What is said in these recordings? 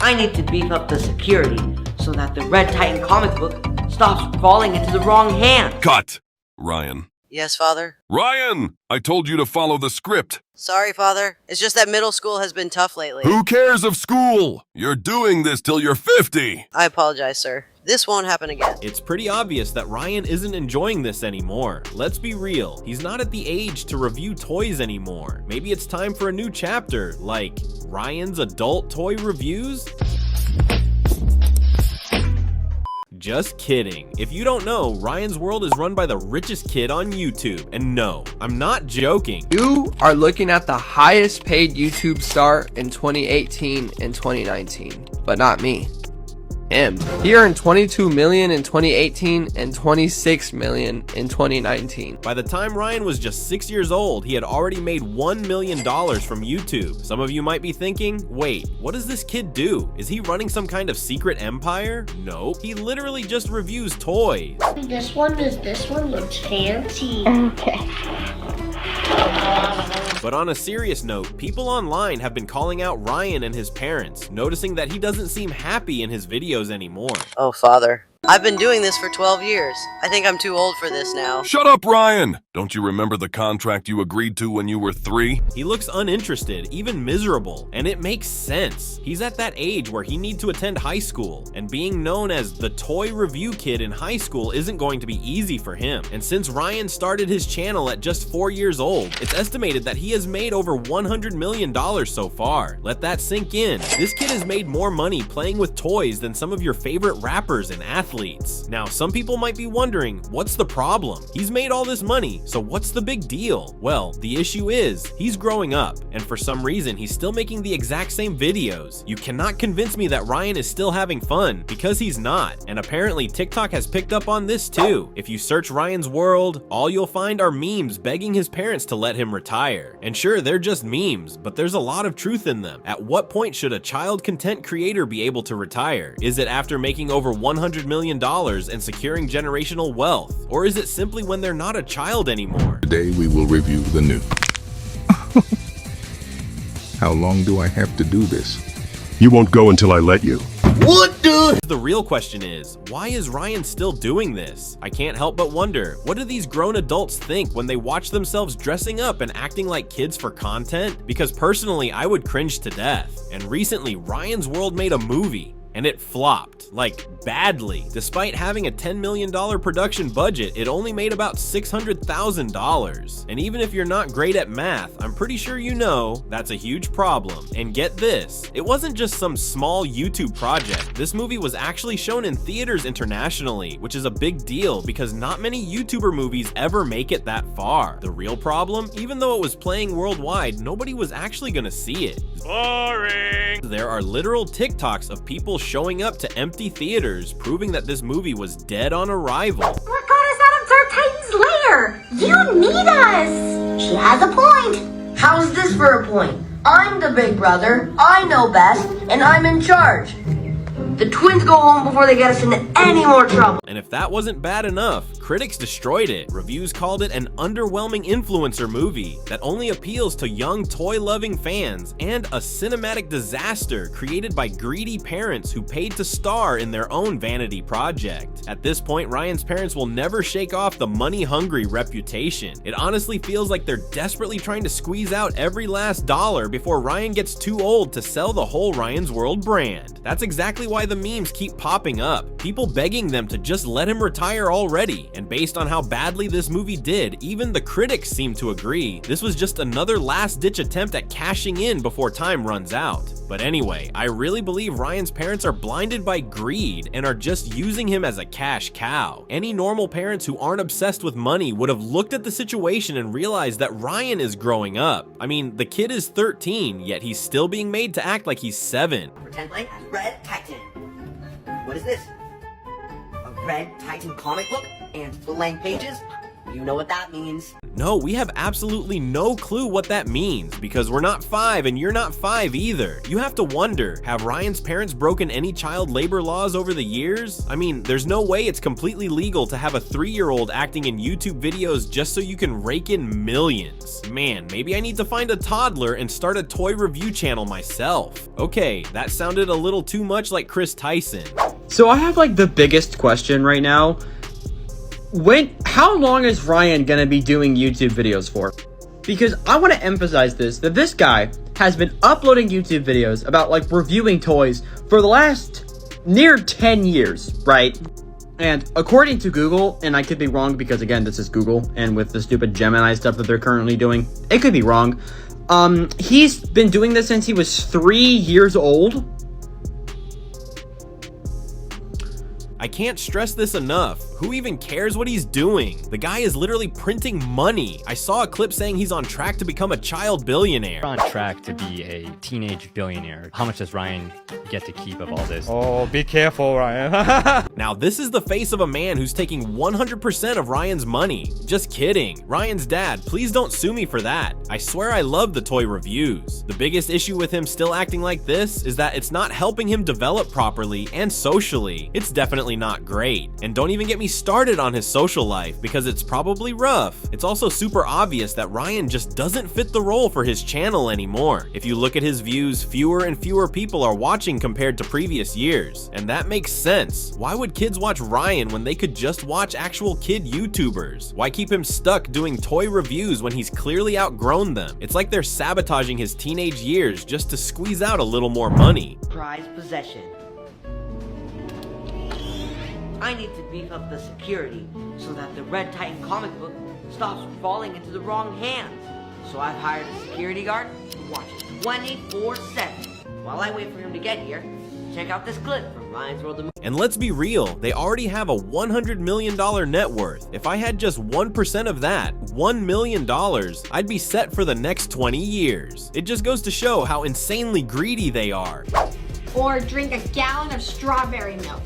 I need to beef up the security so that the Red Titan comic book stops falling into the wrong hands. Cut! Ryan. Yes, Father? Ryan! I told you to follow the script. Sorry, Father. It's just that middle school has been tough lately. Who cares of school? You're doing this till you're 50. I apologize, sir. This won't happen again. It's pretty obvious that Ryan isn't enjoying this anymore. Let's be real, he's not at the age to review toys anymore. Maybe it's time for a new chapter, like Ryan's adult toy reviews? Just kidding. If you don't know, Ryan's World is run by the richest kid on YouTube. And no, I'm not joking. You are looking at the highest paid YouTube star in 2018 and 2019, but not me. Him. He earned $22 million in 2018 and $26 million in 2019. By the time Ryan was just 6 years old, he had already made $1 million from YouTube. Some of you might be thinking, wait, what does this kid do? Is he running some kind of secret empire? Nope, he literally just reviews toys. This one looks fancy. Okay. But on a serious note, people online have been calling out Ryan and his parents, noticing that he doesn't seem happy in his videos anymore. Oh, Father. I've been doing this for 12 years. I think I'm too old for this now. Shut up, Ryan! Don't you remember the contract you agreed to when you were 3? He looks uninterested, even miserable, and it makes sense. He's at that age where he needs to attend high school, and being known as the toy review kid in high school isn't going to be easy for him. And since Ryan started his channel at just 4 years old, it's estimated that he has made over $100 million so far. Let that sink in. This kid has made more money playing with toys than some of your favorite rappers and athletes. Now, some people might be wondering, what's the problem? He's made all this money, so what's the big deal? Well, the issue is, he's growing up, and for some reason, he's still making the exact same videos. You cannot convince me that Ryan is still having fun, because he's not. And apparently, TikTok has picked up on this too. If you search Ryan's World, all you'll find are memes begging his parents to let him retire. And sure, they're just memes, but there's a lot of truth in them. At what point should a child content creator be able to retire? Is it after making over $100 million and securing generational wealth? Or is it simply when they're not a child anymore? Today we will review the new. How long do I have to do this? You won't go until I let you. What, dude? The real question is, why is Ryan still doing this? I can't help but wonder, what do these grown adults think when they watch themselves dressing up and acting like kids for content? Because personally, I would cringe to death. And recently, Ryan's World made a movie, and it flopped, like badly. Despite having a $10 million production budget, it only made about $600,000. And even if you're not great at math, I'm pretty sure you know that's a huge problem. And get this, it wasn't just some small YouTube project. This movie was actually shown in theaters internationally, which is a big deal because not many YouTuber movies ever make it that far. The real problem, even though it was playing worldwide, nobody was actually gonna see it. Boring! There are literal TikToks of people showing up to empty theaters, proving that this movie was dead on arrival. What got us out of Dark Titan's lair? You need us! She has a point. How's this for a point? I'm the big brother, I know best, and I'm in charge. The twins go home before they get us into any more trouble. And if that wasn't bad enough, critics destroyed it. Reviews called it an underwhelming influencer movie that only appeals to young toy-loving fans and a cinematic disaster created by greedy parents who paid to star in their own vanity project. At this point, Ryan's parents will never shake off the money-hungry reputation. It honestly feels like they're desperately trying to squeeze out every last dollar before Ryan gets too old to sell the whole Ryan's World brand. That's exactly why the memes keep popping up, people begging them to just let him retire already. And based on how badly this movie did, even the critics seem to agree this was just another last-ditch attempt at cashing in before time runs out. But anyway, I really believe Ryan's parents are blinded by greed and are just using him as a cash cow. Any normal parents who aren't obsessed with money would have looked at the situation and realized that Ryan is growing up. I mean, the kid is 13, yet he's still being made to act like he's 7. Pretend like Red Titan. What is this? A Red Titan comic book and blank pages? You know what that means. No, we have absolutely no clue what that means because we're not 5 and you're not 5 either. You have to wonder, have Ryan's parents broken any child labor laws over the years? I mean, there's no way it's completely legal to have a 3-year-old acting in YouTube videos just so you can rake in millions. Man, maybe I need to find a toddler and start a toy review channel myself. Okay, that sounded a little too much like Chris Tyson. So I have like the biggest question right now. How long is Ryan gonna be doing YouTube videos for? Because I want to emphasize that this guy has been uploading YouTube videos about like reviewing toys for the last near 10 years, right? And according to Google, and I could be wrong because again, this is Google, and with the stupid Gemini stuff that they're currently doing, it could be wrong. He's been doing this since he was 3 years old. I can't stress this enough. Who even cares what he's doing? The guy is literally printing money. I saw a clip saying he's on track to become a child billionaire. We're on track to be a teenage billionaire. How much does Ryan get to keep of all this? Oh, be careful, Ryan. Now, this is the face of a man who's taking 100% of Ryan's money. Just kidding. Ryan's dad, please don't sue me for that. I swear I love the toy reviews. The biggest issue with him still acting like this is that it's not helping him develop properly and socially. It's definitely not great. And don't even get me started on his social life because it's probably rough. It's also super obvious that Ryan just doesn't fit the role for his channel anymore. If you look at his views, fewer and fewer people are watching compared to previous years. And that makes sense. Why would kids watch Ryan when they could just watch actual kid YouTubers? Why keep him stuck doing toy reviews when he's clearly outgrown them? It's like they're sabotaging his teenage years just to squeeze out a little more money. Prized possession. I need to beef up the security so that the Red Titan comic book stops falling into the wrong hands. So I've hired a security guard to watch it 24/7. While I wait for him to get here, check out this clip from Ryan's World of Movies. And let's be real, they already have a $100 million net worth. If I had just 1% of that, $1 million, I'd be set for the next 20 years. It just goes to show how insanely greedy they are. Or drink a gallon of strawberry milk.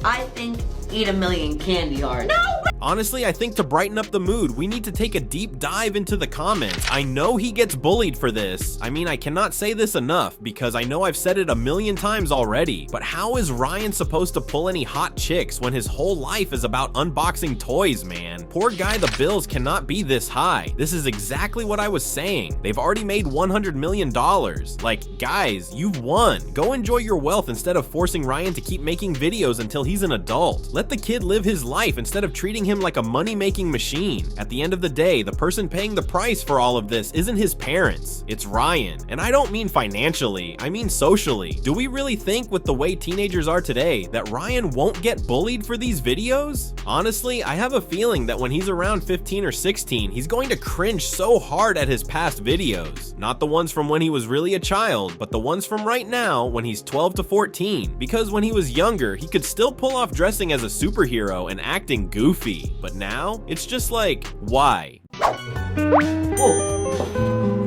I think eat a million candy hearts. No! Honestly, I think to brighten up the mood, we need to take a deep dive into the comments. I know he gets bullied for this. I mean, I cannot say this enough because I know I've said it a million times already, but how is Ryan supposed to pull any hot chicks when his whole life is about unboxing toys, man? Poor guy, the bills cannot be this high. This is exactly what I was saying. They've already made $100 million. Like, guys, you've won. Go enjoy your wealth instead of forcing Ryan to keep making videos until he's an adult. Let the kid live his life instead of treating him like a money-making machine. At the end of the day, the person paying the price for all of this isn't his parents, it's Ryan. And I don't mean financially, I mean socially. Do we really think with the way teenagers are today that Ryan won't get bullied for these videos? Honestly, I have a feeling that when he's around 15 or 16, he's going to cringe so hard at his past videos. Not the ones from when he was really a child, but the ones from right now when he's 12 to 14. Because when he was younger, he could still pull off dressing as a superhero and acting goofy. But now, it's just like, why? Whoa,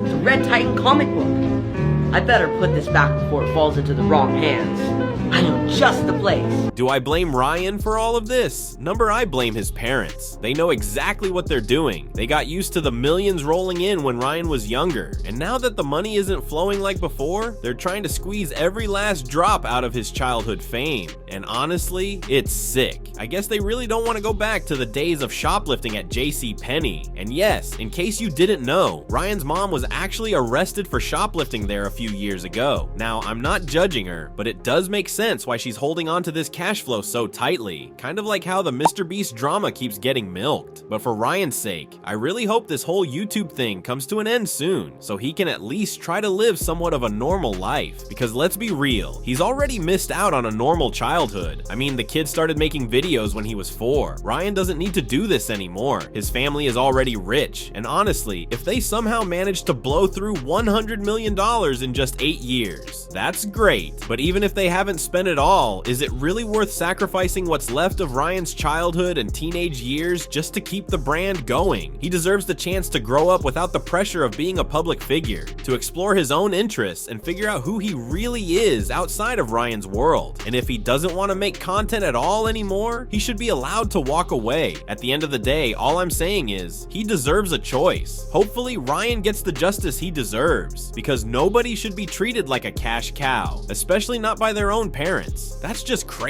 it's a Red Titan comic book. I better put this back before it falls into the wrong hands. I know just the place. Do I blame Ryan for all of this? I blame his parents. They know exactly what they're doing. They got used to the millions rolling in when Ryan was younger. And now that the money isn't flowing like before, they're trying to squeeze every last drop out of his childhood fame. And honestly, it's sick. I guess they really don't want to go back to the days of shoplifting at JCPenney. And yes, in case you didn't know, Ryan's mom was actually arrested for shoplifting there a few years ago. Now, I'm not judging her, but it does make sense why she's holding on to this cash flow so tightly. Kind of like how the Mr. Beast drama keeps getting milked. But for Ryan's sake, I really hope this whole YouTube thing comes to an end soon, so he can at least try to live somewhat of a normal life. Because let's be real, he's already missed out on a normal childhood. I mean, the kid started making videos when he was 4. Ryan doesn't need to do this anymore. His family is already rich, and honestly, if they somehow manage to blow through $100 million in just 8 years, that's great. But even if they haven't spent it all, all, is it really worth sacrificing what's left of Ryan's childhood and teenage years just to keep the brand going? He deserves the chance to grow up without the pressure of being a public figure, to explore his own interests and figure out who he really is outside of Ryan's world. And if he doesn't want to make content at all anymore, he should be allowed to walk away. At the end of the day, all I'm saying is, he deserves a choice. Hopefully, Ryan gets the justice he deserves, because nobody should be treated like a cash cow, especially not by their own parents. That's just crazy.